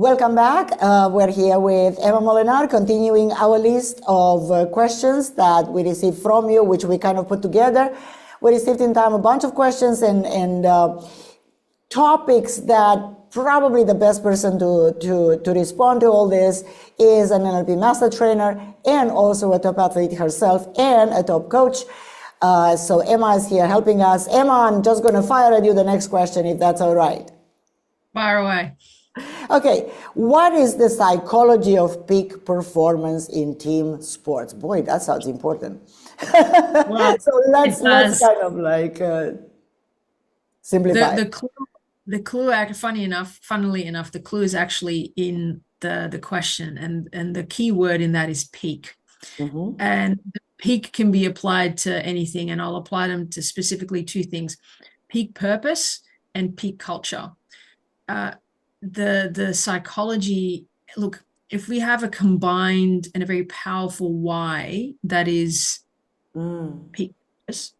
Welcome back. We're here with Emma Molenaar, continuing our list of questions that we received from you, which we kind of put together. We received in time a bunch of questions and topics that probably the best person to respond to all this is an NLP master trainer and also a top athlete herself and a top coach. So Emma is here helping us. Emma, I'm just going to fire at you the next question, if that's all right. Fire away. Okay, what is the psychology of peak performance in team sports? Boy, that sounds important. Well, so let's kind of like simplify. The clue, funnily enough, the clue is actually in the question, and the key word in that is peak. Mm-hmm. And the peak can be applied to anything, and I'll apply them to specifically two things: peak purpose and peak culture. The psychology, look, if we have a combined and a very powerful why that is peak purpose,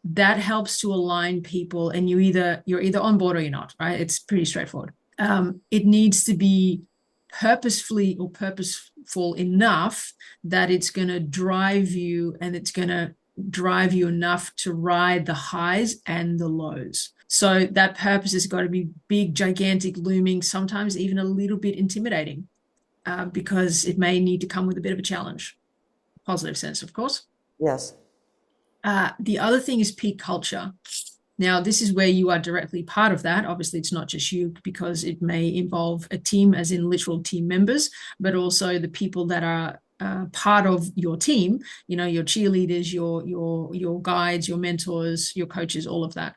that helps to align people, and you're either on board or you're not, right? It's pretty straightforward. It needs to be purposefully or purposeful enough that it's going to drive you, and it's going to drive you enough to ride the highs and the lows. So that purpose has got to be big, gigantic, looming, sometimes even a little bit intimidating, because it may need to come with a bit of a challenge. Positive sense, of course. Yes. The other thing is peak culture. Now, this is where you are directly part of that. Obviously, it's not just you, because it may involve a team, as in literal team members, but also the people that are part of your team, your cheerleaders, your guides, your mentors, your coaches, all of that.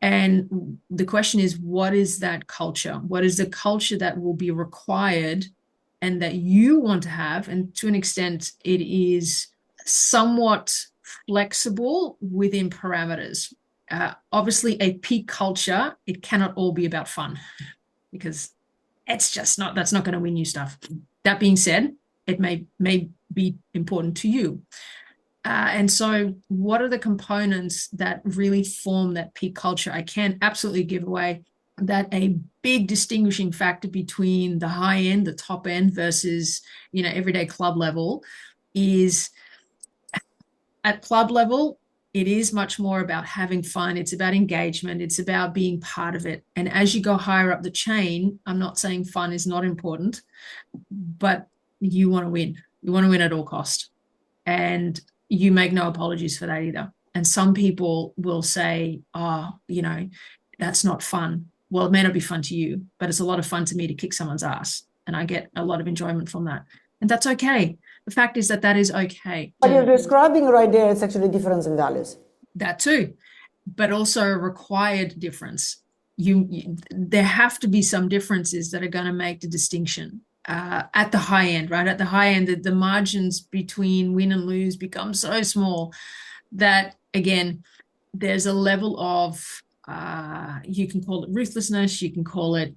And the question is, what is that culture? What is the culture that will be required and that you want to have? And to an extent, it is somewhat flexible within parameters. Obviously, a peak culture, it cannot all be about fun, because that's not going to win you stuff. That being said, it may be important to you. And so what are the components that really form that peak culture? I can absolutely give away that a big distinguishing factor between the high end, the top end versus, everyday club level is, at club level, it is much more about having fun. It's about engagement. It's about being part of it. And as you go higher up the chain, I'm not saying fun is not important, but you want to win. You want to win at all cost. And you make no apologies for that either. And some people will say, that's not fun. Well, it may not be fun to you, but it's a lot of fun to me to kick someone's ass. And I get a lot of enjoyment from that. And that's okay. The fact is that is okay. What you're describing right there, it's actually difference in values. That too, but also a required difference. There have to be some differences that are going to make the distinction. At the high end, right? At the high end, the margins between win and lose become so small that, again, there's a level of, you can call it ruthlessness, you can call it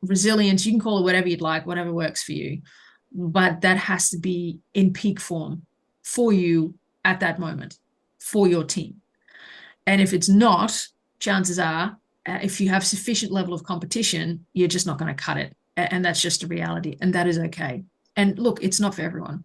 resilience, you can call it whatever you'd like, whatever works for you. But that has to be in peak form for you at that moment, for your team. And if it's not, chances are, if you have sufficient level of competition, you're just not going to cut it. And that's just a reality. And that is okay. And look, it's not for everyone.